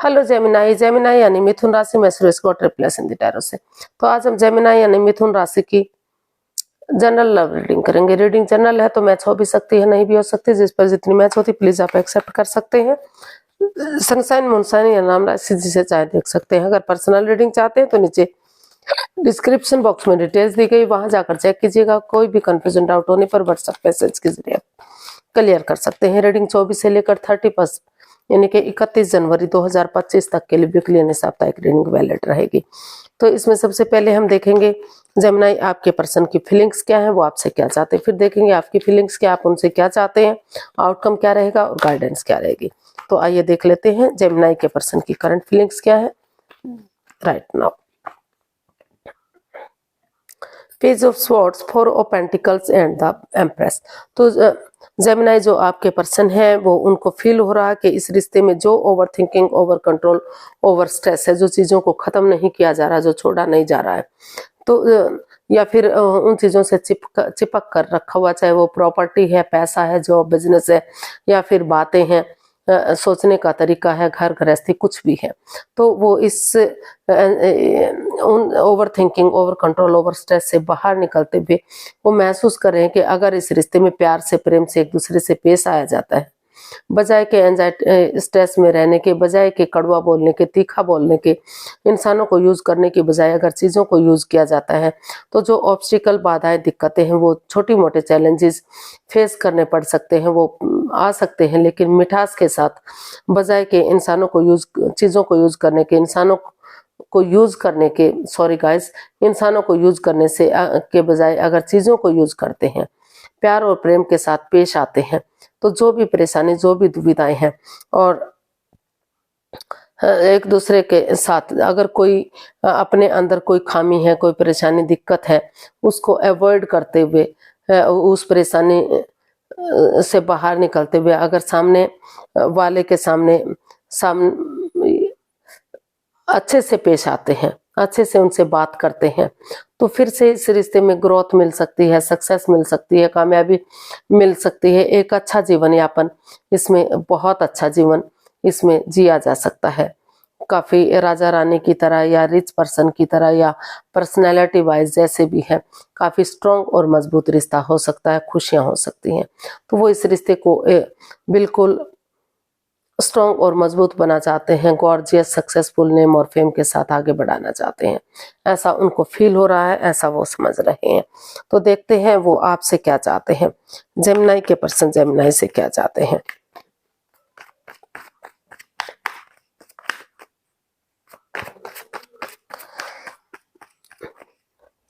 Hello Gemini. Gemini यानी मिथुन राशि में Suresh got replace in the tarot से। तो आज हम जेमिनाई यानी मिथुन राशि की जनरल लव रीडिंग करेंगे। रीडिंग जनरल है तो मैच हो भी सकती है, नहीं भी हो सकती। जिस पर जितनी मैच होती प्लीज आप एक्सेप्ट कर सकते हैं। सनसाइन मूनसाइन या नाम राशि जिसे चाहे देख सकते हैं। अगर पर्सनल रीडिंग चाहते हैं तो नीचे डिस्क्रिप्शन बॉक्स में डिटेल्स दी गई, वहां जाकर चेक कीजिएगा। कोई भी कंफ्यूजन डाउट होने पर व्हाट्सएप मैसेज के जरिए क्लियर कर सकते हैं। रीडिंग 24 से लेकर 31 यानी कि 31 जनवरी 2025 तक के लिए वीकली यानी साप्ताहिक रीडिंग वैलिड रहेगी। तो इसमें सबसे पहले हम देखेंगे जेमिनाई आपके पर्सन की फीलिंग्स क्या है, वो आपसे क्या चाहते हैं। फिर देखेंगे आपकी फीलिंग्स क्या, आप उनसे क्या चाहते हैं, आउटकम क्या रहेगा और गाइडेंस क्या रहेगी। तो आइए देख लेते हैं जेमिनाई के पर्सन की करंट फीलिंग्स क्या है right now. Page of swords, four of pentacles and the empress. तो जेमिनाई जो आपके पर्सन है वो उनको फील हो रहा है कि इस रिश्ते में जो over thinking, over control, over stress है, जो चीजों को खत्म नहीं किया जा रहा, जो छोड़ा नहीं जा रहा है, तो या फिर उन चीजों से चिपक कर रखा हुआ, चाहे वो प्रॉपर्टी है, पैसा है, जॉब, बिजनेस है, या फिर बातें हैं, सोचने का तरीका है, घर गृहस्थी, कुछ भी है, तो वो इस over thinking, over control, over stress से बाहर निकलते हुए वो महसूस कर रहे हैं कि अगर इस रिश्ते में प्यार से, प्रेम से एक दूसरे से पेश आया जाता है, बजाय के एंजाइटी स्ट्रेस में रहने के, बजाय के कड़वा बोलने के, तीखा बोलने के, इंसानों को यूज करने की बजाय अगर चीजों को यूज किया जाता है तो जो ऑब्स्टिकल, बाधाएं, दिक्कतें हैं, वो छोटी मोटे चैलेंजेस फेस करने पड़ सकते हैं, वो आ सकते हैं, लेकिन मिठास के साथ, बजाय के इंसानों को यूज, चीजों को यूज करने के, इंसानों को यूज करने के, सॉरी गाइस, इंसानों को यूज करने से के बजाय अगर चीजों को यूज करते हैं, प्यार और प्रेम के साथ पेश आते हैं, तो जो भी परेशानी, जो भी दुविधाएं हैं, और एक दूसरे के साथ अगर कोई अपने अंदर कोई खामी है, कोई परेशानी, दिक्कत है, उसको अवॉइड करते हुए, उस परेशानी से बाहर निकलते हुए अगर सामने वाले के सामने अच्छे से पेश आते हैं, अच्छे से उनसे बात करते हैं, तो फिर से इस रिश्ते में ग्रोथ मिल सकती है, सक्सेस मिल सकती है, कामयाबी मिल सकती है, एक अच्छा जीवन यापन, इसमें बहुत अच्छा जीवन इसमें जिया जा सकता है। काफी राजा रानी की तरह या रिच पर्सन की तरह या पर्सनैलिटी वाइज जैसे भी है, काफी स्ट्रॉन्ग और मजबूत रिश्ता हो सकता है, खुशियां हो सकती हैं। तो वो इस रिश्ते को बिल्कुल स्ट्रॉन्ग और मजबूत बना चाहते हैं, गॉर्जियस, सक्सेसफुल, नेम और फेम के साथ आगे बढ़ाना चाहते हैं, ऐसा उनको फील हो रहा है, ऐसा वो समझ रहे हैं। तो देखते हैं वो आपसे क्या चाहते हैं, जेमिनाई के पर्सन जेमिनाई से क्या चाहते हैं।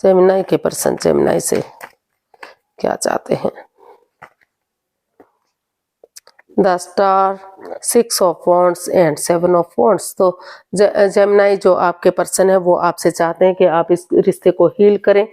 जेमिनाई के पर्सन जेमिनाई से क्या चाहते हैं। The star, 6 of wands and 7 of wands. तो जेमिनाई जो आपके पर्सन है वो आपसे चाहते हैं कि आप इस रिश्ते को हील करें,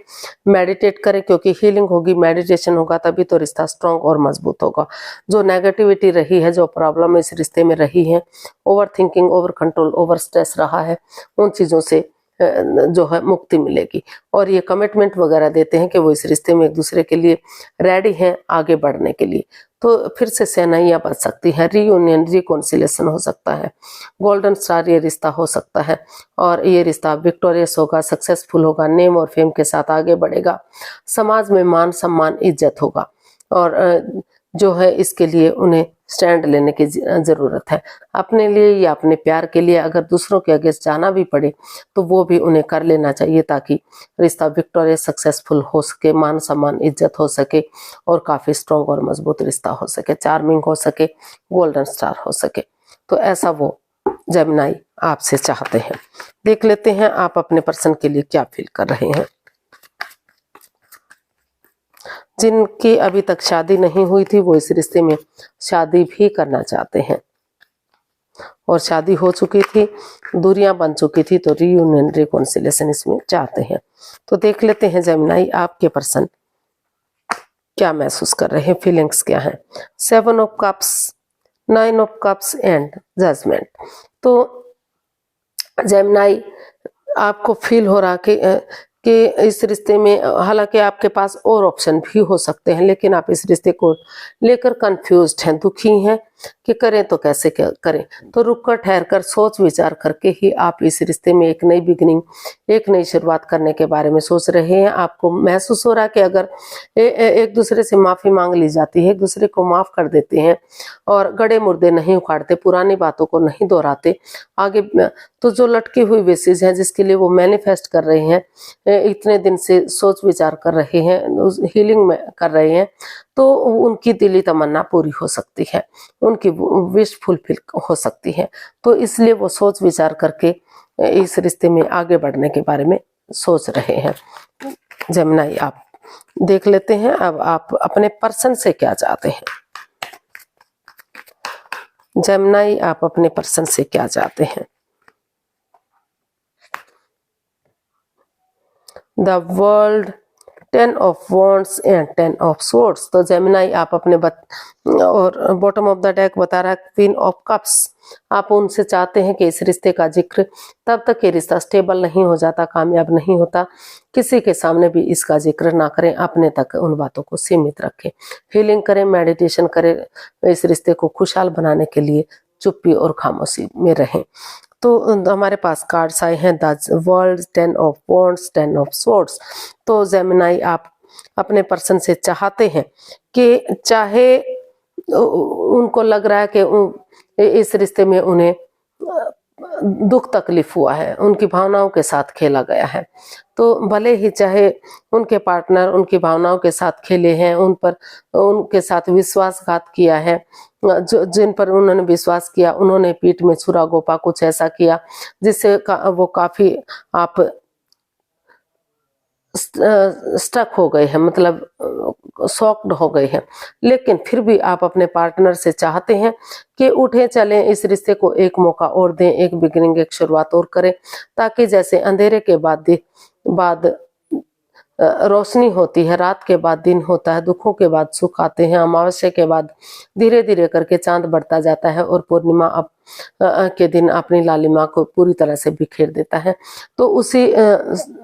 मेडिटेट करें, क्योंकि हीलिंग होगी, मेडिटेशन होगा, तभी तो रिश्ता स्ट्रॉन्ग और मजबूत होगा। जो नेगेटिविटी रही है, जो प्रॉब्लम इस रिश्ते में रही है, over thinking, over control, over stress रहा है, उन चीज़ों से जो है मुक्ति मिलेगी। और ये कमिटमेंट वगैरह देते हैं कि वो इस रिश्ते में एक दूसरे के लिए रेडी हैं आगे बढ़ने के लिए। तो फिर से सेनाइयां बच सकती है, रीयूनियन, रिकॉन्सिलेशन हो सकता है, गोल्डन स्टार ये रिश्ता हो सकता है, और ये रिश्ता विक्टोरियस होगा, सक्सेसफुल होगा, नेम और फेम के साथ आगे बढ़ेगा, समाज में मान सम्मान, इज्जत होगा, और जो है इसके लिए उन्हें स्टैंड लेने की जरूरत है, अपने लिए या अपने प्यार के लिए। अगर दूसरों के अगेंस्ट जाना भी पड़े तो वो भी उन्हें कर लेना चाहिए, ताकि रिश्ता विक्टोरियस, सक्सेसफुल हो सके, मान सम्मान, इज्जत हो सके, और काफी स्ट्रॉन्ग और मजबूत रिश्ता हो सके, चार्मिंग हो सके, गोल्डन स्टार हो सके। तो ऐसा वो जेमिनाई आपसे चाहते हैं। देख लेते हैं आप अपने पर्सन के लिए क्या फील कर रहे हैं। जिनकी अभी तक शादी नहीं हुई थी वो इस रिश्ते में शादी भी करना चाहते हैं, और शादी हो चुकी थी, दूरियां बन चुकी थी, तो रीयूनियन, रिकॉन्सिलेशन इसमें चाहते हैं। तो देख लेते हैं जेमिनाई आपके पर्सन क्या महसूस कर रहे हैं, फीलिंग्स क्या है। 7 of cups, 9 of cups and judgement. तो जेमिनाई आपको फील हो रहा कि इस रिश्ते में, हालांकि आपके पास और ऑप्शन भी हो सकते हैं, लेकिन आप इस रिश्ते को लेकर कंफ्यूज्ड हैं, दुखी हैं, कि करें तो कैसे क्या करें। तो रुक कर ठहर कर सोच विचार करके ही आप इस रिश्ते में एक नई बिगिनिंग, एक नई शुरुआत करने के बारे में सोच रहे हैं। आपको महसूस हो रहा है कि अगर एक दूसरे से माफी मांग ली जाती है, एक दूसरे को माफ कर देते हैं और गड़े मुर्दे नहीं उखाड़ते, पुरानी बातों को नहीं दोहराते आगे, तो जो लटकी हुई विशेष है जिसके लिए वो मैनिफेस्ट कर रहे हैं, इतने दिन से सोच विचार कर रहे हैं, हीलिंग में कर रहे हैं, तो उनकी दिली तमन्ना पूरी हो सकती है, उनकी विश फुलफिल हो सकती है। तो इसलिए वो सोच विचार करके इस रिश्ते में आगे बढ़ने के बारे में सोच रहे हैं। जेमिनी, आप देख लेते हैं अब आप अपने पर्सन से क्या चाहते हैं। जेमिनी, आप अपने पर्सन से क्या चाहते हैं। The world, 10 of wands and 10 of swords. तो जेमिनी, आप अपने और बॉटम ऑफ द डेक बता रहा है क्वीन ऑफ कप्स। आप उनसे चाहते हैं कि इस रिश्ते का जिक्र तब तक ये रिश्ता स्टेबल नहीं हो जाता, कामयाब नहीं होता, किसी के सामने भी इसका जिक्र ना करें, अपने तक उन बातों को सीमित रखें, हीलिंग करें, मेडिटेशन करें, इस रिश्ते को खुशहाल बनाने के लिए चुप्पी और खामोशी में रहें। तो हमारे पास कार्ड्स आए हैं the world, 10 of wands, 10 of swords. तो जेमिनी, आप अपने पर्सन से चाहते हैं कि चाहे उनको लग रहा है कि इस रिश्ते में उन्हें दुख तकलीफ हुआ है, उनकी भावनाओं के साथ खेला गया है, तो भले ही चाहे उनके पार्टनर उनकी भावनाओं के साथ खेले हैं, उन पर उनके साथ विश्वासघात किया है, जो जिन पर उन्होंने विश्वास किया उन्होंने पीठ में छुरा गोपा, कुछ ऐसा किया जिससे वो काफी आप स्टक हो गए हैं, मतलब शॉक्ड हो गए हैं। लेकिन फिर भी आप अपने पार्टनर से चाहते हैं कि उठे चलें, इस रिश्ते को एक मौका और दें, एक बिगिनिंग, एक शुरुआत और करें, ताकि जैसे अंधेरे के बाद रोशनी होती है, रात के बाद दिन होता है, दुखों के बाद सुख आते हैं, अमावस्या के बाद धीरे धीरे करके चांद बढ़ता जाता है और पूर्णिमा के दिन अपनी लालिमा को पूरी तरह से बिखेर देता है। तो उसी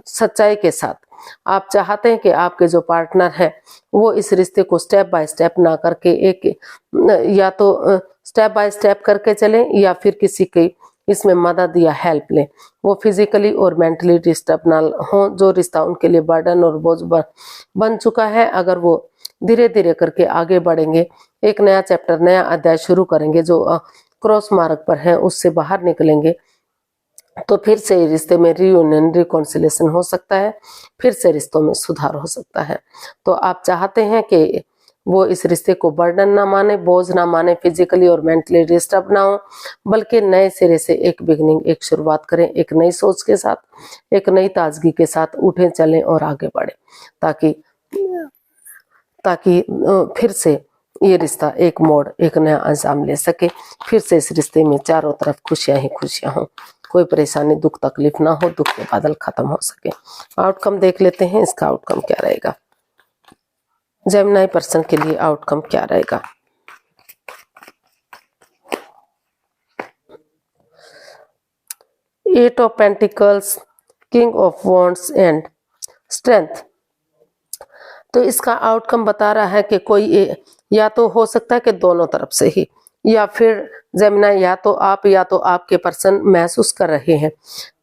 सच्चाई के साथ आप चाहते हैं कि आपके जो पार्टनर है वो इस रिश्ते को स्टेप बाय स्टेप ना करके एक या तो स्टेप बाय स्टेप करके चलें या फिर किसी की इसमें मदद या हेल्प लें, वो फिजिकली और मेंटली डिस्टर्ब ना हो, जो रिश्ता उनके लिए बर्डन और बोझ बन चुका है, अगर वो धीरे धीरे करके आगे बढ़ेंगे, एक नया चैप्टर, नया अध्याय शुरू करेंगे, जो क्रॉस मार्ग पर है उससे बाहर निकलेंगे, तो फिर से रिश्ते में रियूनियन, रिकॉन्सिलेशन हो सकता है, फिर से रिश्तों में सुधार हो सकता है। तो आप चाहते हैं कि वो इस रिश्ते को बर्डन ना माने, बोझ ना माने, फिजिकली और मेंटली डिस्टर्ब ना हो, बल्कि नए सिरे से एक बिगनिंग, एक शुरुआत करें, एक नई सोच के साथ, एक नई ताजगी के साथ उठें चलें और आगे बढ़ें, ताकि फिर से ये रिश्ता एक मोड़, एक नया अंजाम ले सके, फिर से इस रिश्ते में चारों तरफ खुशियां ही खुशियां हों, कोई परेशानी, दुख तकलीफ ना हो, दुख के बादल खत्म हो सके। आउटकम देख लेते हैं, इसका आउटकम क्या रहेगा। जेमिनी पर्सन के लिए आउटकम क्या रहेगा। Eight of pentacles, king of wands and strength. तो इसका आउटकम बता रहा है कि कोई या तो हो सकता है कि दोनों तरफ से ही, या फिर जेमिनी या तो आपके पर्सन महसूस कर रहे हैं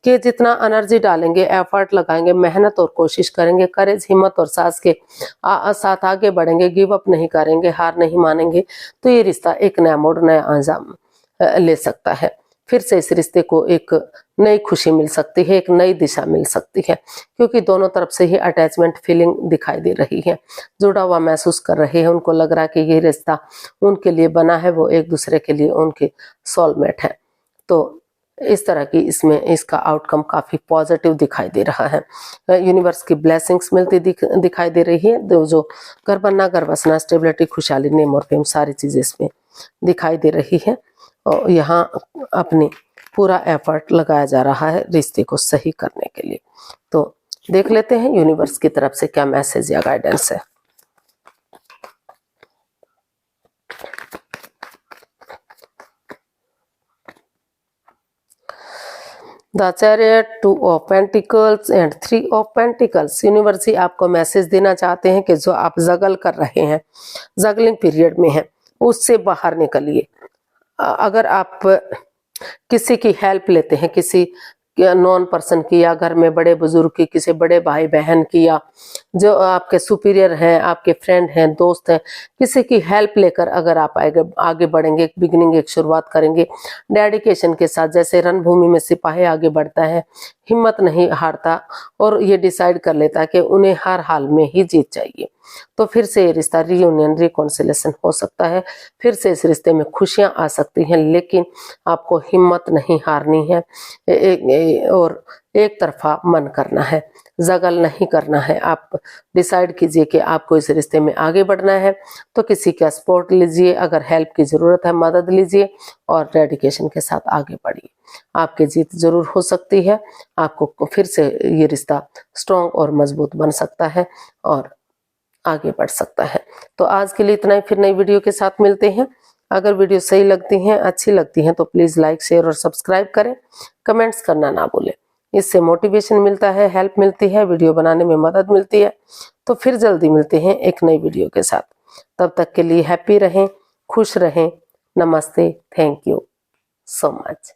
कि जितना एनर्जी डालेंगे, एफर्ट लगाएंगे, मेहनत और कोशिश करेंगे, करेज, हिम्मत और साहस के साथ आगे बढ़ेंगे, गिव अप नहीं करेंगे, हार नहीं मानेंगे, तो ये रिश्ता एक नया मोड़, नया अंजाम ले सकता है। फिर से इस रिश्ते को एक नई खुशी मिल सकती है, एक नई दिशा मिल सकती है, क्योंकि दोनों तरफ से ही अटैचमेंट फीलिंग दिखाई दे रही है, जुड़ा हुआ महसूस कर रहे हैं, उनको लग रहा है कि ये रिश्ता उनके लिए बना है, वो एक दूसरे के लिए उनके सोलमेट है। तो इस तरह की इसमें इसका आउटकम काफी पॉजिटिव दिखाई दे रहा है। यूनिवर्स की ब्लेसिंग्स मिलती दिखाई दे रही है, जो घर बनना, घर बसना, स्टेबिलिटी, खुशहाली, नेम और फेम, सारी चीजें इसमें दिखाई दे रही है। और यहाँ अपनी पूरा एफर्ट लगाया जा रहा है रिश्ते को सही करने के लिए। तो देख लेते हैं यूनिवर्स की तरफ से क्या मैसेज या गाइडेंस है। The chariot, 2 of pentacles and 3 of pentacles. Universe ही आपको मैसेज देना चाहते हैं कि जो आप जगल कर रहे हैं, जगलिंग पीरियड में हैं, उससे बाहर निकलिए, अगर आप किसी की हेल्प लेते हैं, किसी नॉन पर्सन की, या घर में बड़े बुजुर्ग की, किसी बड़े भाई बहन की, या जो आपके सुपीरियर हैं, आपके फ्रेंड हैं, दोस्त हैं, किसी की हेल्प लेकर अगर आप आगे बढ़ेंगे, एक बिगिनिंग, एक शुरुआत करेंगे डेडिकेशन के साथ, जैसे रणभूमि में सिपाही आगे बढ़ता है, हिम्मत नहीं हारता और ये डिसाइड कर लेता है कि उन्हें हर हाल में ही जीत चाहिए, तो फिर से ये रिश्ता रियूनियन, रिकॉन्सिलेशन हो सकता है, फिर से इस रिश्ते में खुशियां आ सकती हैं, लेकिन आपको हिम्मत नहीं हारनी है और एक तरफा मन करना है, जगल नहीं करना है। आप डिसाइड कीजिए कि आपको इस रिश्ते में आगे बढ़ना है, तो किसी का सपोर्ट लीजिए, अगर हेल्प की ज़रूरत है मदद लीजिए और डेडिकेशन के साथ आगे बढ़िए। आपकी जीत ज़रूर हो सकती है, आपको फिर से ये रिश्ता स्ट्रॉन्ग और मजबूत बन सकता है और आगे बढ़ सकता है। तो आज के लिए इतना ही, फिर नई वीडियो के साथ मिलते हैं। अगर वीडियो सही लगती हैं, अच्छी लगती हैं, तो प्लीज़ लाइक, शेयर और सब्सक्राइब करें, कमेंट्स करना ना भूलें। इससे मोटिवेशन मिलता है, हेल्प मिलती है, वीडियो बनाने में मदद मिलती है। तो फिर जल्दी मिलते हैं एक नई वीडियो के साथ। तब तक के लिए हैप्पी रहें, खुश रहें। नमस्ते, थैंक यू सो मच।